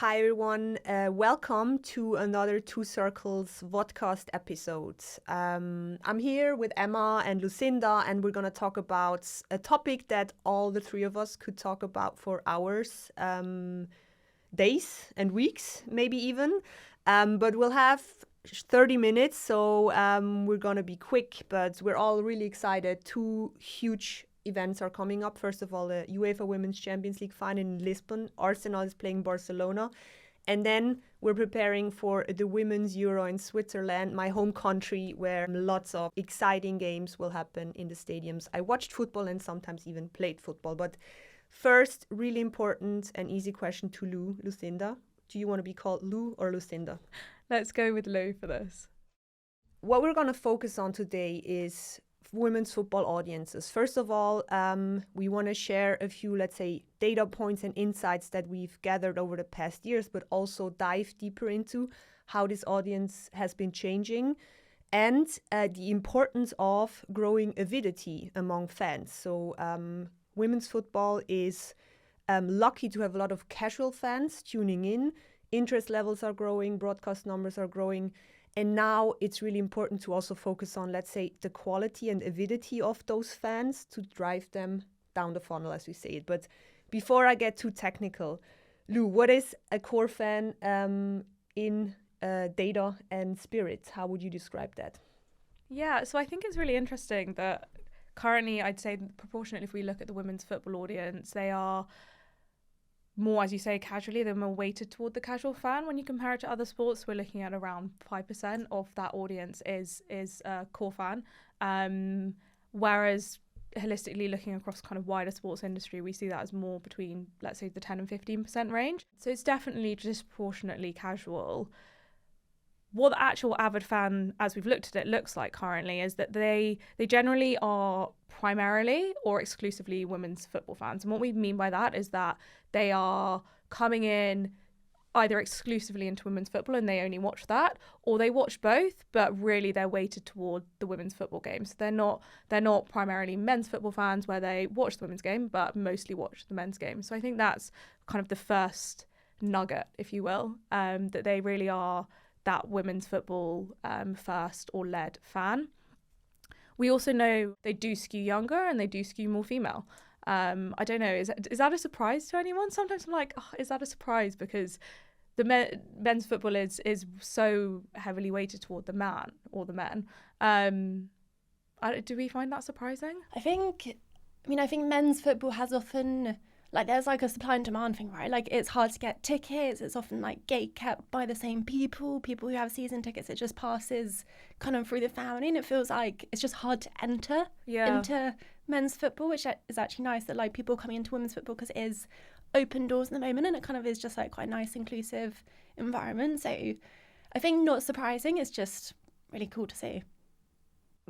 Hi everyone, welcome to another Two Circles vodcast episode. I'm here with Emma and Lucinda, and we're going to talk about a topic that all the three of us could talk about for hours, days and weeks, maybe even. But we'll have 30 minutes, so we're going to be quick, but we're all really excited. Two huge events are coming up. First of all, the UEFA Women's Champions League final in Lisbon. Arsenal is playing Barcelona. And then we're preparing for the Women's Euro in Switzerland, my home country, where lots of exciting games will happen in the stadiums. I watched football and sometimes even played football. But first, really important and easy question to Lucinda. Do you want to be called Lou or Lucinda? Let's go with Lou for this. What we're going to focus on today is women's football audiences. First of all, we want to share a few, let's say, data points and insights that we've gathered over the past years, but also dive deeper into how this audience has been changing and the importance of growing avidity among fans. So women's football is lucky to have a lot of casual fans tuning in. Interest levels are growing, broadcast numbers are growing. And now it's really important to also focus on, let's say, the quality and avidity of those fans to drive them down the funnel, as we say it. But before I get too technical, Lou, what is a core fan in data and spirit? How would you describe that? Yeah, so I think it's really interesting that currently, I'd say proportionately, if we look at the women's football audience, they are more, as you say, casually, they're more weighted toward the casual fan. When you compare it to other sports, we're looking at around 5% of that audience is a core fan. Whereas holistically looking across kind of wider sports industry, we see that as more between, let's say, the 10 and 15% range. So it's definitely disproportionately casual. What the actual avid fan, as we've looked at it, looks like currently is that they generally are primarily or exclusively women's football fans. And what we mean by that is that they are coming in either exclusively into women's football and they only watch that, or they watch both, but really they're weighted toward the women's football games. They're not primarily men's football fans where they watch the women's game, but mostly watch the men's game. So I think that's kind of the first nugget, if you will, that they really are that women's football first or led fan. We also know they do skew younger and they do skew more female. I don't know, is that a surprise to anyone? Sometimes I'm like, is that a surprise? Because the men's football is so heavily weighted toward the man or the men. Do we find that surprising? I think men's football has often, like, there's like a supply and demand thing, right? Like, it's hard to get tickets. It's often like gate kept by the same people who have season tickets. It just passes kind of through the family, and it feels like it's just hard to enter into men's football, which is actually nice that like people coming into women's football, because it is open doors at the moment, and it kind of is just like quite a nice, inclusive environment. So I think not surprising. It's just really cool to see.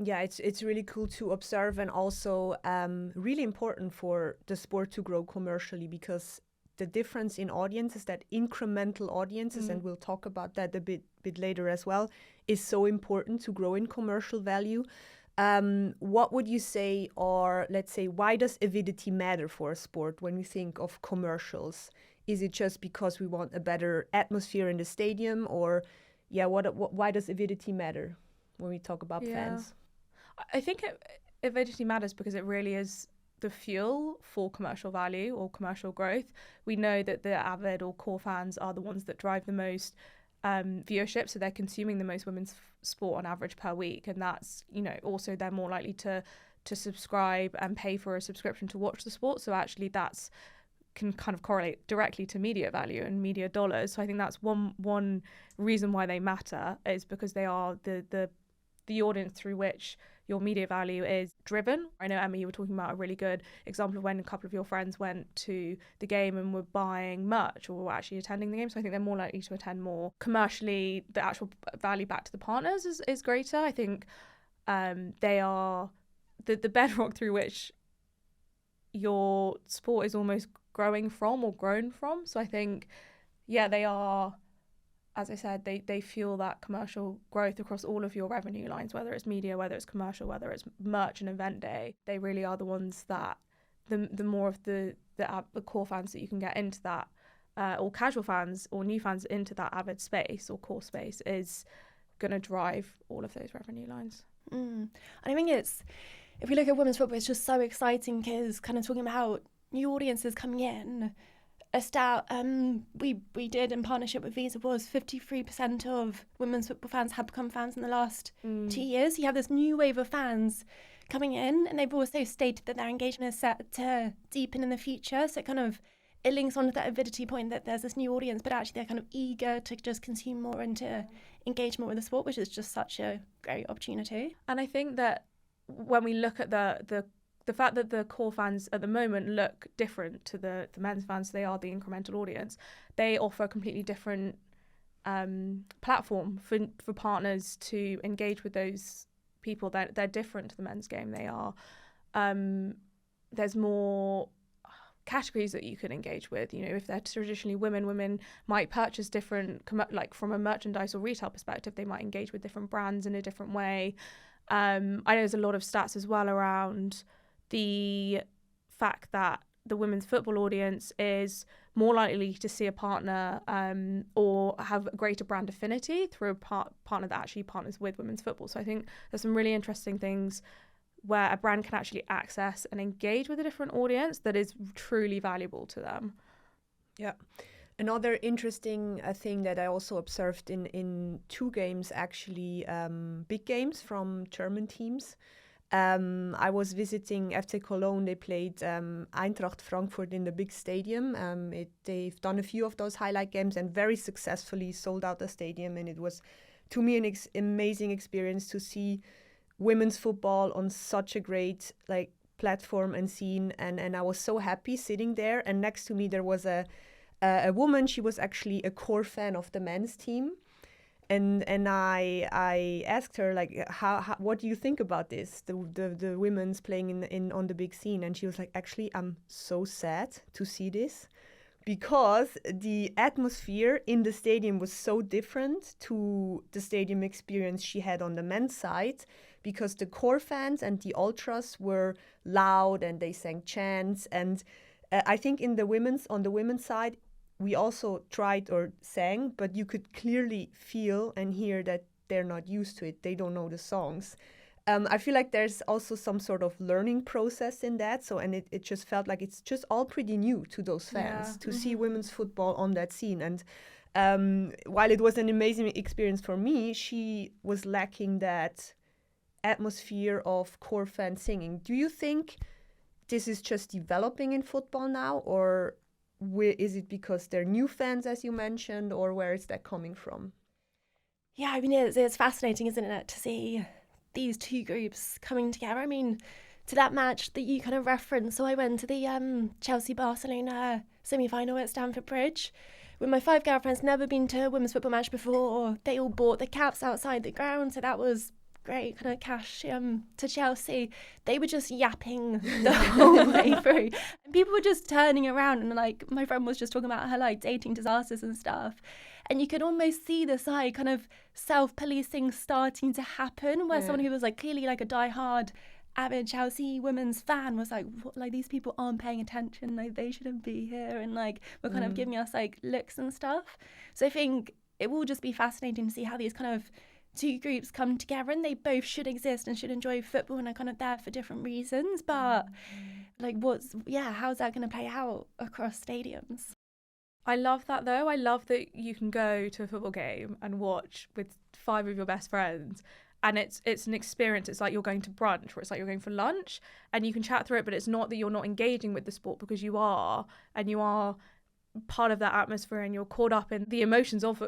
Yeah, it's really cool to observe, and also really important for the sport to grow commercially, because the difference in audiences, that incremental audiences, and we'll talk about that a bit later as well, is so important to grow in commercial value. What would you say, or let's say, why does avidity matter for a sport when we think of commercials? Is it just because we want a better atmosphere in the stadium, or why does avidity matter when we talk about fans? I think avidity matters because it really is the fuel for commercial value or commercial growth. We know that the avid or core fans are the ones that drive the most viewership, so they're consuming the most women's sport on average per week, and that's, also they're more likely to subscribe and pay for a subscription to watch the sport. So actually that's can kind of correlate directly to media value and media dollars. So I think that's one reason why they matter, is because they are the audience through which your media value is driven. I know, Emma, you were talking about a really good example of when a couple of your friends went to the game and were buying merch or were actually attending the game. So I think they're more likely to attend more. Commercially, the actual value back to the partners is greater. I think they are the bedrock through which your sport is almost growing from or grown from. So I think, they are, as I said, they fuel that commercial growth across all of your revenue lines, whether it's media, whether it's commercial, whether it's merch and event day. They really are the ones that the more of the core fans that you can get into that or casual fans or new fans into that avid space or core space is going to drive all of those revenue lines. And I think it's, if we look at women's football, it's just so exciting because kind of talking about new audiences coming in, a stat we did in partnership with Visa was 53% of women's football fans have become fans in the last 2 years. You have this new wave of fans coming in, and they've also stated that their engagement is set to deepen in the future. So it links on to that avidity point that there's this new audience, but actually they're kind of eager to just consume more and to engage more with the sport, which is just such a great opportunity. And I think that when we look at the fact that the core fans at the moment look different to the men's fans, they are the incremental audience. They offer a completely different platform for partners to engage with those people. They're different to the men's game. They are. There's more categories that you can engage with. You know, if they're traditionally women might purchase different, like from a merchandise or retail perspective, they might engage with different brands in a different way. I know there's a lot of stats as well around the fact that the women's football audience is more likely to see a partner or have a greater brand affinity through a partner that actually partners with women's football. So I think there's some really interesting things where a brand can actually access and engage with a different audience that is truly valuable to them. Yeah. Another interesting thing that I also observed in 2 games, actually, big games from German teams. I was visiting FC Cologne. They played Eintracht Frankfurt in the big stadium. They've done a few of those highlight games and very successfully sold out the stadium. And it was, to me, an amazing experience to see women's football on such a great platform and scene. And I was so happy sitting there. And next to me, there was a woman. She was actually a core fan of the men's team. And I asked her, how what do you think about this, the women's playing in on the big scene? And she was like, actually, I'm so sad to see this, because the atmosphere in the stadium was so different to the stadium experience she had on the men's side, because the core fans and the ultras were loud and they sang chants. And I think on the women's side, we also tried or sang, but you could clearly feel and hear that they're not used to it. They don't know the songs. I feel like there's also some sort of learning process in that. So, and it just felt like it's just all pretty new to those fans to see women's football on that scene. And while it was an amazing experience for me, she was lacking that atmosphere of core fan singing. Do you think this is just developing in football now, or is it because they're new fans, as you mentioned, or where is that coming from? Yeah, I mean, it's fascinating, isn't it, to see these 2 groups coming together. I mean, to that match that you kind of referenced, so I went to the Chelsea-Barcelona semi-final at Stamford Bridge with my 5 girlfriends, never been to a women's football match before. They all bought the caps outside the ground, so that was great kind of cash to Chelsea. They were just yapping the whole way through, and people were just turning around, and my friend was just talking about her dating disasters and stuff, and you could almost see this kind of self-policing starting to happen, where someone who was clearly a diehard avid Chelsea women's fan was what, these people aren't paying attention, they shouldn't be here, and were kind of giving us looks and stuff. So I think it will just be fascinating to see how these kind of 2 groups come together, and they both should exist and should enjoy football and are kind of there for different reasons. But how's that going to play out across stadiums? I love that though. I love that you can go to a football game and watch with 5 of your best friends, and it's an experience. It's like you're going to brunch, or it's like you're going for lunch, and you can chat through it, but it's not that you're not engaging with the sport, because you are, and you are part of that atmosphere, and you're caught up in the emotions of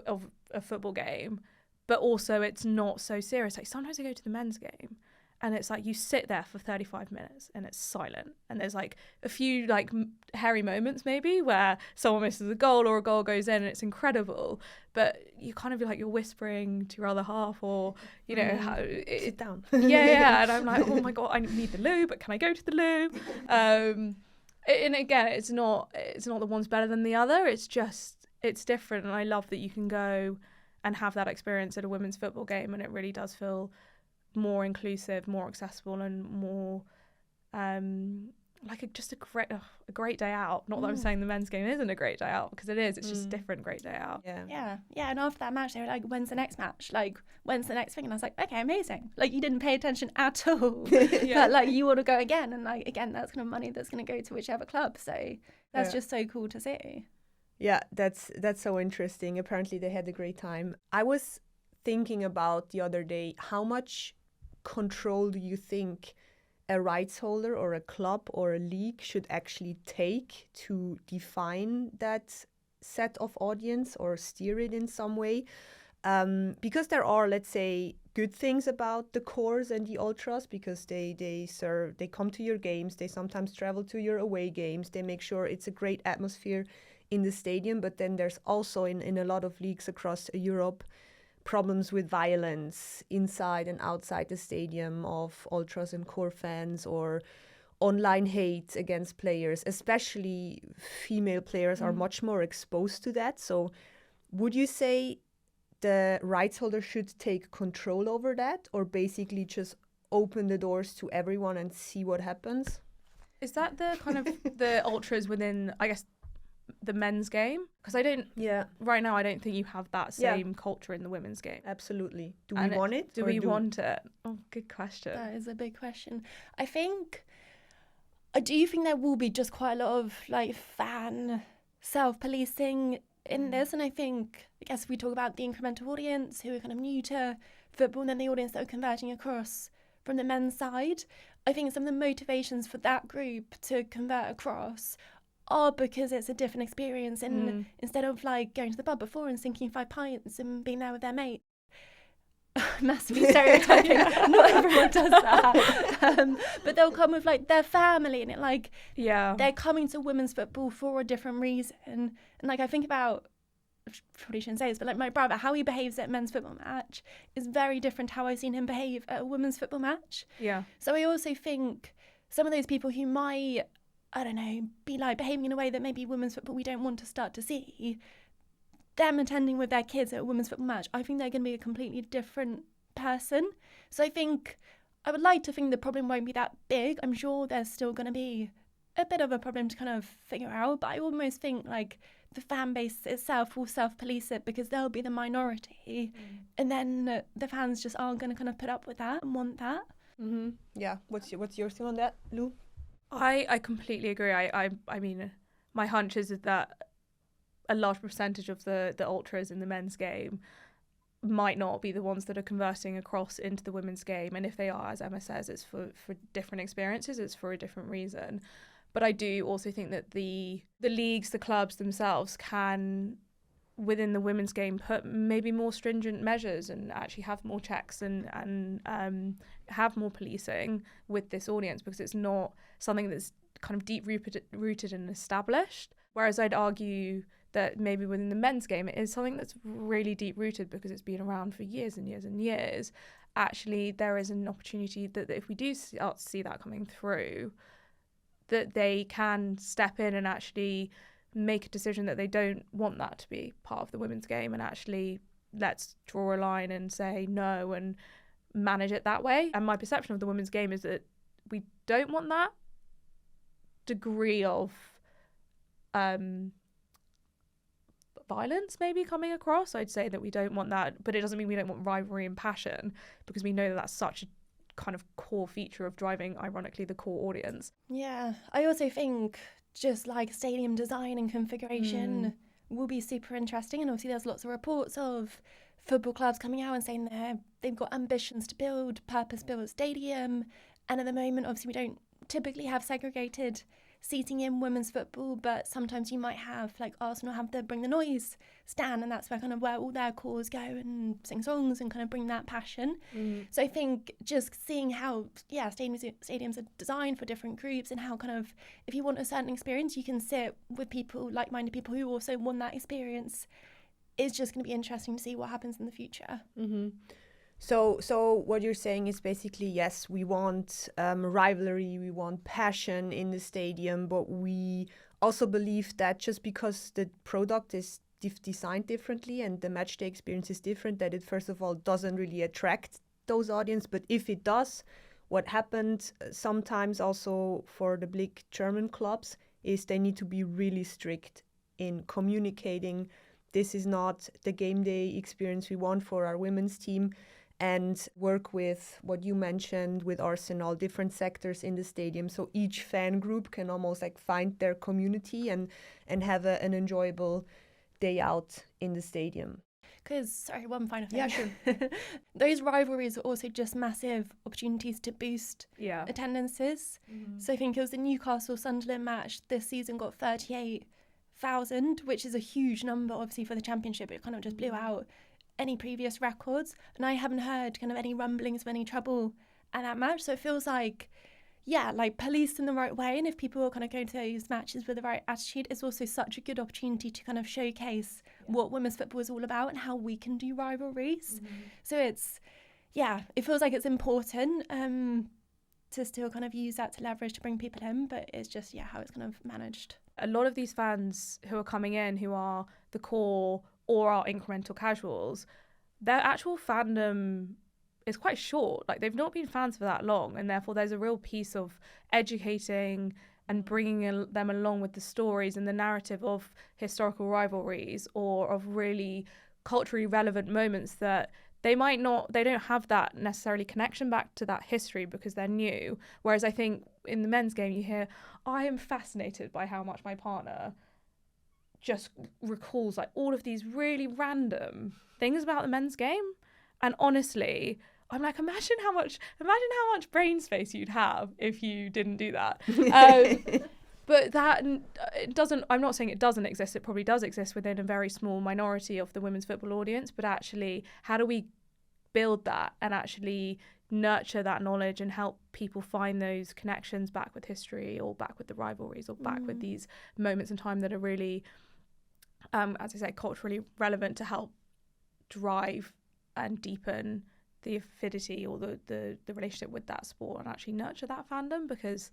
a football game. But also it's not so serious. Sometimes I go to the men's game and it's you sit there for 35 minutes and it's silent. And there's a few hairy moments maybe where someone misses a goal or a goal goes in and it's incredible. But you kind of feel you're whispering to your other half, or, you know, sit down. Yeah. And I'm oh my God, I need the loo, but can I go to the loo? And again, it's not the one's better than the other. It's different. And I love that you can go and have that experience at a women's football game, and it really does feel more inclusive, more accessible, and more like just a great day out. Not that I'm saying the men's game isn't a great day out, because it is. It's just a different great day out. Yeah. And after that match, they were like, "When's the next match? Like, when's the next thing?" And I was like, "Okay, amazing. Like, you didn't pay attention at all, but like you want to go again, and like again, that's kind of money that's going to go to whichever club. So that's just so cool to see." Yeah, that's so interesting. Apparently, they had a great time. I was thinking about the other day, how much control do you think a rights holder or a club or a league should actually take to define that set of audience or steer it in some way? Because there are, let's say, good things about the cores and the ultras, because they come to your games, they sometimes travel to your away games, they make sure it's a great atmosphere in the stadium. But then there's also in a lot of leagues across Europe problems with violence inside and outside the stadium of ultras and core fans, or online hate against players. Especially female players are much more exposed to that. So would you say the rights holder should take control over that, or basically just open the doors to everyone and see what happens? Is that the kind of the ultras within, I guess, the men's game? Because right now I don't think you have that same culture in the women's game. Absolutely. Do we want it? Do we want it? Oh, good question. That is a big question. I do think there will be just quite a lot of like fan self-policing in this, and I guess if we talk about the incremental audience who are kind of new to football, and then the audience that are converting across from the men's side, I think some of the motivations for that group to convert across are because it's a different experience, and instead of like going to the pub before and sinking 5 pints and being there with their mate, massively stereotyping, not everyone does that, but they'll come with like their family, and they're coming to women's football for a different reason. And like I think about, probably shouldn't say this, but like my brother, how he behaves at a men's football match is very different to how I've seen him behave at a women's football match. So I also think some of those people who might, I don't know, be like behaving in a way that maybe women's football we don't want to start to see, them attending with their kids at a women's football match, I think they're going to be a completely different person. So I would like to think the problem won't be that big. I'm sure there's still going to be a bit of a problem to kind of figure out, but I almost think like the fan base itself will self-police it, because they'll be the minority, and then the fans just aren't going to kind of put up with that and want that. Yeah. What's your thing on that, Lou? I completely agree. I mean, my hunch is that a large percentage of the ultras in the men's game might not be the ones that are converting across into the women's game. And if they are, as Emma says, it's for different experiences, it's for a different reason. But I do also think that the leagues, the clubs themselves can, within the women's game, put maybe more stringent measures and actually have more checks and have more policing with this audience, because it's not something that's kind of deep rooted and established. Whereas I'd argue that maybe within the men's game it is something that's really deep rooted, because it's been around for years and years and years. Actually, there is an opportunity that if we do start to see that coming through, that they can step in and actually make a decision that they don't want that to be part of the women's game, and actually let's draw a line and say no and manage it that way. And my perception of the women's game is that we don't want that degree of violence maybe coming across. I'd say that we don't want that, but it doesn't mean we don't want rivalry and passion, because we know that that's such a kind of core feature of driving, ironically, the core audience. Yeah, I also think just like stadium design and configuration will be super interesting. And obviously there's lots of reports of football clubs coming out and saying they've got ambitions to build purpose-built stadium. And at the moment, obviously, we don't typically have segregated seating in women's football, but sometimes you might have, like Arsenal have the Bring the Noise stand, and that's where all their cores go and sing songs and kind of bring that passion. So I think just seeing how stadiums are designed for different groups, and how kind of, if you want a certain experience, you can sit with people, like-minded people who also want that experience, is just going to be interesting to see what happens in the future. So what you're saying is basically, yes, we want rivalry, we want passion in the stadium, but we also believe that just because the product is designed differently and the match day experience is different, that it first of all doesn't really attract those audience. But if it does, what happened sometimes also for the big German clubs is they need to be really strict in communicating this is not the game day experience we want for our women's team, and work with what you mentioned with Arsenal, different sectors in the stadium, so each fan group can almost like find their community and have an enjoyable day out in the stadium. Because, sorry, one final thing. Yeah, sure. Those rivalries are also just massive opportunities to boost attendances. Mm-hmm. So I think it was the Newcastle-Sunderland match this season got 38,000, which is a huge number, obviously, for the Championship. It kind of just blew out any previous records. And I haven't heard kind of any rumblings of any trouble at that match. So it feels like, yeah, like policed in the right way. And if people are kind of going to those matches with the right attitude, it's also such a good opportunity to kind of showcase what women's football is all about and how we can do rivalries. Mm-hmm. So it's, yeah, it feels like it's important to still kind of use that to leverage to bring people in, but it's just, yeah, how it's kind of managed. A lot of these fans who are coming in, who are the core or are incremental casuals, their actual fandom is quite short. Like, they've not been fans for that long, and therefore there's a real piece of educating and bringing them along with the stories and the narrative of historical rivalries or of really culturally relevant moments that they don't have that necessarily connection back to that history because they're new. Whereas I think in the men's game you hear, I am fascinated by how much my partner just recalls like all of these really random things about the men's game. And honestly, I'm like, imagine how much brain space you'd have if you didn't do that. But that it doesn't. I'm not saying it doesn't exist. It probably does exist within a very small minority of the women's football audience. But actually, how do we build that and actually nurture that knowledge and help people find those connections back with history or back with the rivalries or back with these moments in time that are really, as I say, culturally relevant to help drive and deepen the avidity or the relationship with that sport and actually nurture that fandom, because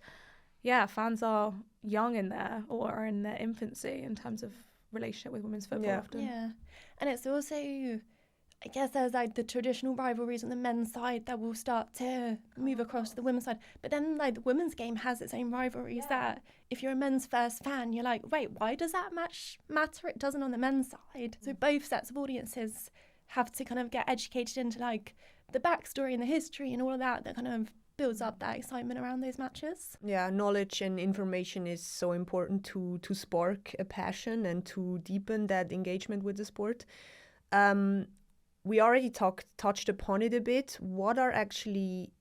fans are young in there or are in their infancy in terms of relationship with women's football often. And it's also, I guess there's like the traditional rivalries on the men's side that will start to move across to the women's side, but then like the women's game has its own rivalries that if you're a men's first fan, you're like, wait, why does that match matter? It doesn't on the men's side. So both sets of audiences have to kind of get educated into like the backstory and the history and all of that kind of builds up that excitement around those matches. Yeah, knowledge and information is so important to spark a passion and to deepen that engagement with the sport. We already touched upon it a bit. What are actually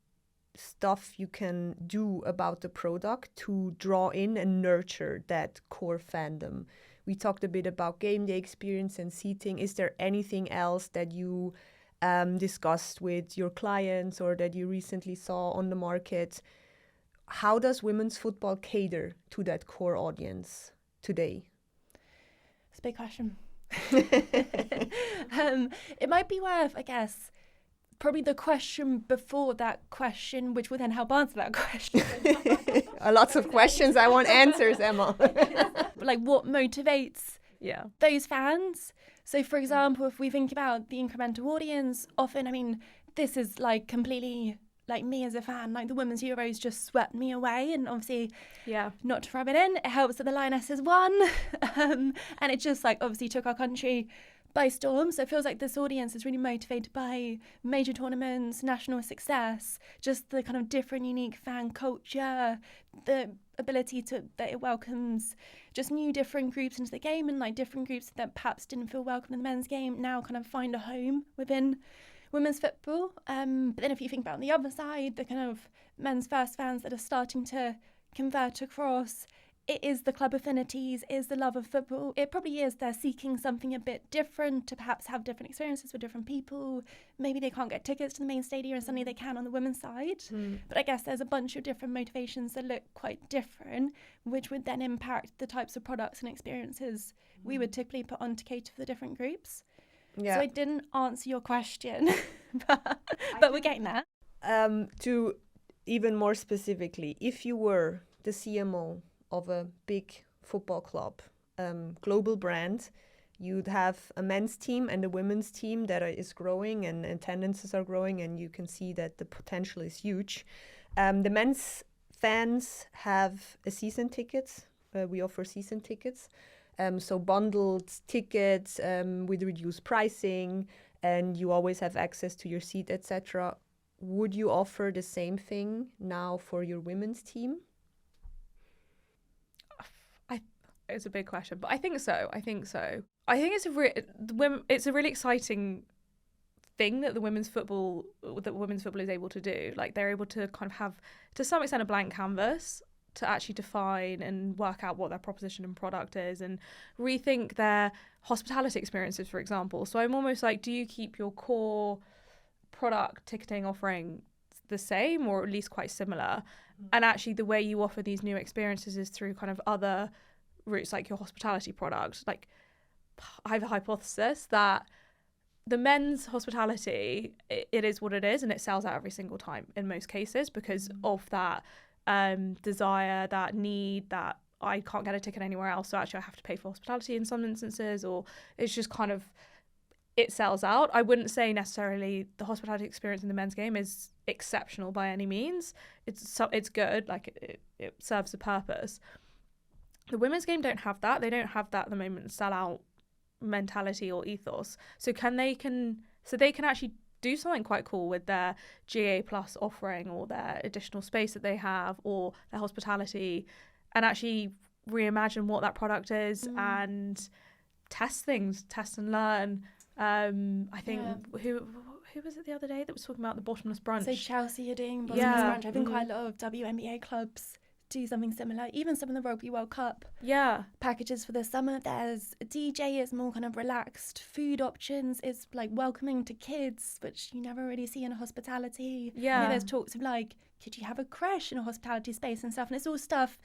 stuff you can do about the product to draw in and nurture that core fandom? We talked a bit about game day experience and seating. Is there anything else that you discussed with your clients or that you recently saw on the market? How does women's football cater to that core audience today? It's a big question. It might be worth, I guess, probably the question before that question, which will then help answer that question. Lots of questions. I want answers, Emma. Like, what motivates those fans? So, for example, if we think about the incremental audience, often, I mean, this is like completely like me as a fan, like the Women's Euros just swept me away, and obviously, not to rub it in, it helps that the Lionesses won, and it just like obviously took our country by storm. So it feels like this audience is really motivated by major tournaments, national success, just the kind of different, unique fan culture, the ability that it welcomes just new different groups into the game, and like different groups that perhaps didn't feel welcome in the men's game now kind of find a home within women's football. But then if you think about on the other side, the kind of men's first fans that are starting to convert across, it is the club affinities, is the love of football. It probably is they're seeking something a bit different to perhaps have different experiences with different people. Maybe they can't get tickets to the main stadium and suddenly they can on the women's side. But I guess there's a bunch of different motivations that look quite different, which would then impact the types of products and experiences we would typically put on to cater for the different groups. So I didn't answer your question, but we're getting there. To even more specifically, if you were the CMO of a big football club, global brand, you'd have a men's team and a women's team that is growing and attendances are growing, and you can see that the potential is huge. The men's fans have a season tickets. We offer season tickets. So bundled tickets with reduced pricing, and you always have access to your seat, etc. Would you offer the same thing now for your women's team? It's a big question, but I think so. I think it's a really exciting thing that women's football is able to do. Like, they're able to kind of have, to some extent, a blank canvas to actually define and work out what their proposition and product is, and rethink their hospitality experiences, for example. So I'm almost like, do you keep your core product ticketing offering the same, or at least quite similar? And actually the way you offer these new experiences is through kind of other routes, like your hospitality product. Like, I have a hypothesis that the men's hospitality, it is what it is, and it sells out every single time in most cases because of that desire, that need, that I can't get a ticket anywhere else, so actually I have to pay for hospitality in some instances, or it's just kind of, it sells out. I wouldn't say necessarily the hospitality experience in the men's game is exceptional by any means. It's good, like it serves a purpose. The women's game don't have that. They don't have that at the moment, sellout mentality or ethos. So they can actually do something quite cool with their GA Plus offering, or their additional space that they have, or their hospitality, and actually reimagine what that product is and test things, test and learn. I think who was it the other day that was talking about the bottomless brunch? So Chelsea are doing bottomless brunch. I think quite a lot of WNBA clubs do something similar. Even some of the Rugby World Cup packages for the summer, there's a DJ, is more kind of relaxed food options, is like welcoming to kids, which you never really see in hospitality. I know there's talks of like, could you have a creche in a hospitality space and stuff, and it's all stuff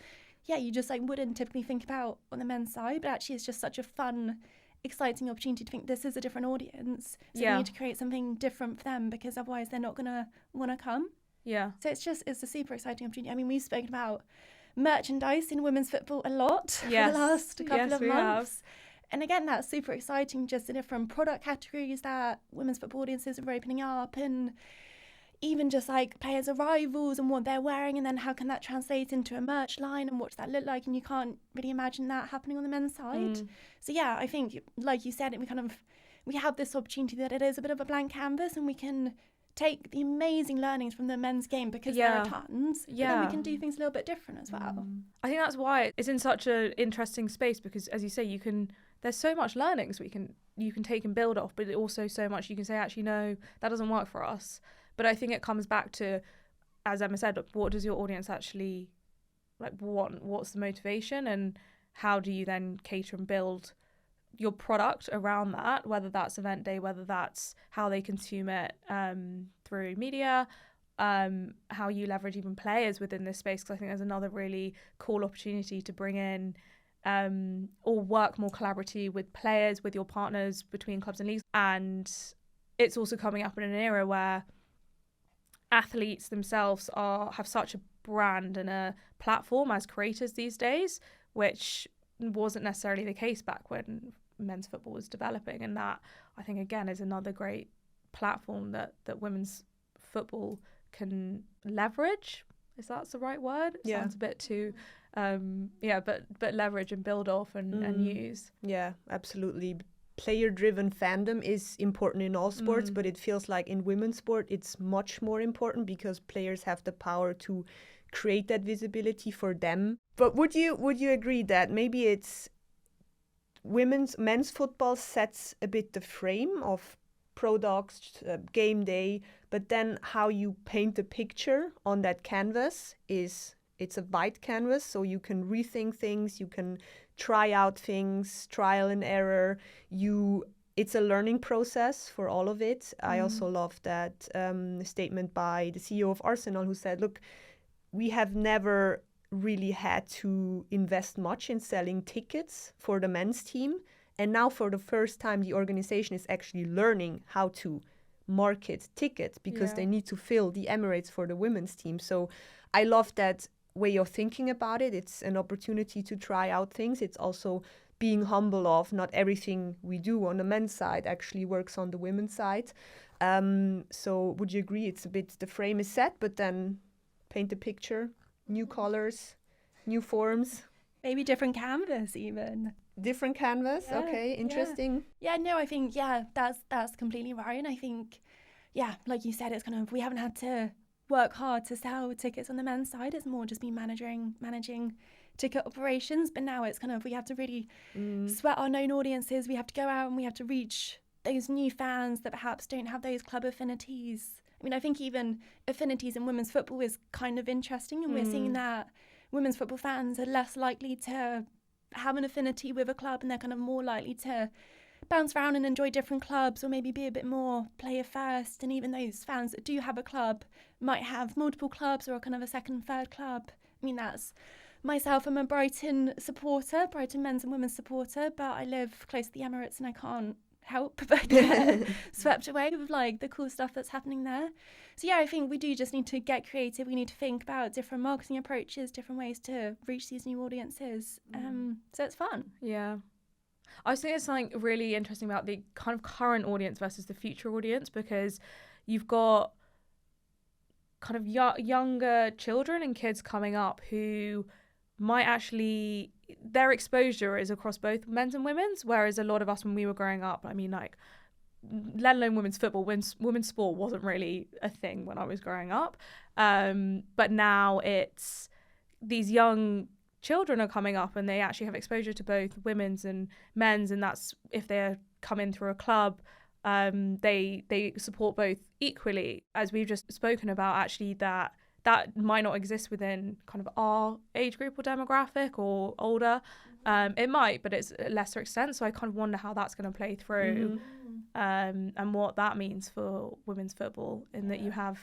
you just like wouldn't typically think about on the men's side, but actually it's just such a fun, exciting opportunity to think this is a different audience, so we need to create something different for them, because otherwise they're not gonna want to come. So it's a super exciting opportunity. I mean, we've spoken about merchandise in women's football a lot for the last couple of months. And again, that's super exciting, just the different product categories that women's football audiences are opening up, and even just like players' arrivals and what they're wearing, and then how can that translate into a merch line, and what does that look like? And you can't really imagine that happening on the men's side. So yeah, I think, like you said, we have this opportunity that it is a bit of a blank canvas, and we can take the amazing learnings from the men's game, because there are tons, but then we can do things a little bit different as well. I think that's why it's in such an interesting space, because as you say, there's so much learnings you can take and build off, but also so much you can say, actually, no, that doesn't work for us. But I think it comes back to, as Emma said, what does your audience actually like want? What's the motivation, and how do you then cater and build your product around that, whether that's event day, whether that's how they consume it through media, how you leverage even players within this space, because I think there's another really cool opportunity to bring in or work more collaboratively with players, with your partners between clubs and leagues. And it's also coming up in an era where athletes themselves have such a brand and a platform as creators these days, which wasn't necessarily the case back when men's football was developing. And that, I think, again, is another great platform that women's football can leverage. Is that the right word? It sounds a bit too but leverage and build off and use. Yeah, absolutely. Player-driven fandom is important in all sports, but it feels like in women's sport it's much more important, because players have the power to create that visibility for them. But would you agree that maybe it's men's football sets a bit the frame of products, game day, but then how you paint the picture on that canvas it's a white canvas, so you can rethink things, you can try out things, trial and error. It's a learning process for all of it. I also love that statement by the CEO of Arsenal, who said, look, we have never really had to invest much in selling tickets for the men's team. And now for the first time, the organization is actually learning how to market tickets, because they need to fill the Emirates for the women's team. So I love that way of thinking about it. It's an opportunity to try out things. It's also being humble of not everything we do on the men's side actually works on the women's side. So would you agree it's a bit, the frame is set, but then paint the picture? New colors, new forms, Maybe different canvas even. different canvas. Yeah, Okay, interesting. Yeah, no, I think, that's completely right. And I think, like you said, it's kind of, we haven't had to work hard to sell tickets on the men's side. It's more just been managing ticket operations. But now it's kind of, we have to really sweat our known audiences. We have to go out and we have to reach those new fans that perhaps don't have those club affinities. I mean, I think even affinities in women's football is kind of interesting, and we're seeing that women's football fans are less likely to have an affinity with a club, and they're kind of more likely to bounce around and enjoy different clubs, or maybe be a bit more player first. And even those fans that do have a club might have multiple clubs or kind of a second, third club. I mean, that's myself. I'm a Brighton supporter, Brighton men's and women's supporter, but I live close to the Emirates and I can't help but get swept away with like the cool stuff that's happening there. So I think we do just need to get creative. We need to think about different marketing approaches, different ways to reach these new audiences. So it's fun. Yeah. I was thinking something really interesting about the kind of current audience versus the future audience, because you've got kind of younger children and kids coming up who might actually, their exposure is across both men's and women's, whereas a lot of us when we were growing up, I mean, like, let alone women's football, women's sport wasn't really a thing when I was growing up. But now it's these young children are coming up and they actually have exposure to both women's and men's, and that's if they're coming through a club, they support both equally. As we've just spoken about, actually that might not exist within kind of our age group or demographic or older. It might, but it's a lesser extent. So I kind of wonder how that's going to play through, and what that means for women's football, in that you have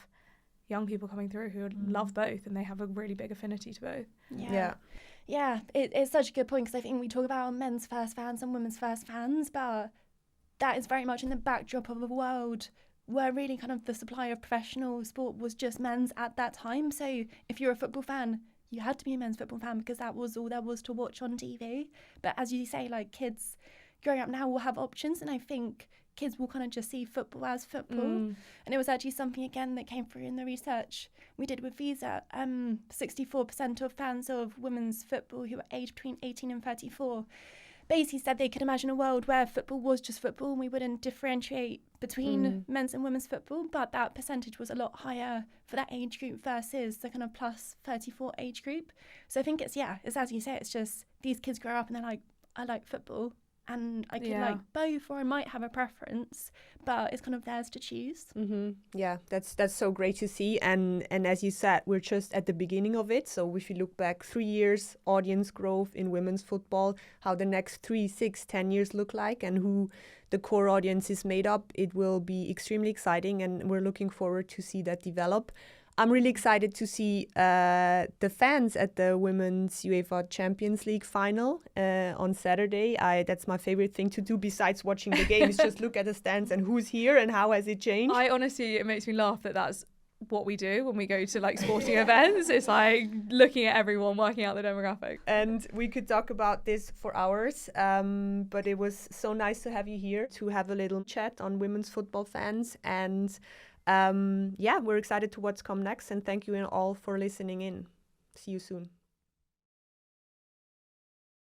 young people coming through who love both and they have a really big affinity to both. Yeah, it's such a good point, because I think we talk about men's first fans and women's first fans, but that is very much in the backdrop of a world where really kind of the supply of professional sport was just men's at that time. So if you're a football fan, you had to be a men's football fan because that was all there was to watch on TV. But as you say, like, kids growing up now will have options, and I think kids will kind of just see football as football. And it was actually something, again, that came through in the research we did with Visa. 64% of fans of women's football who are aged between 18 and 34 basically said they could imagine a world where football was just football and we wouldn't differentiate between men's and women's football, but that percentage was a lot higher for that age group versus the kind of plus 34 age group. So I think it's as you say, it's just these kids grow up and they're like, I like football and I could like both, or I might have a preference, but it's kind of theirs to choose. Yeah, that's so great to see. And as you said, we're just at the beginning of it. So if you look back 3 years, audience growth in women's football, how the next 3, 6, 10 years look like, and who the core audience is made up, it will be extremely exciting, and we're looking forward to see that develop. I'm really excited to see the fans at the Women's UEFA Champions League final on Saturday. That's my favorite thing to do besides watching the game, is just look at the stands and who's here and how has it changed. I honestly, it makes me laugh that that's what we do when we go to like sporting events. It's like looking at everyone, working out the demographic. And we could talk about this for hours, but it was so nice to have you here to have a little chat on women's football fans. And we're excited to what's come next, and thank you all for listening in. See you soon.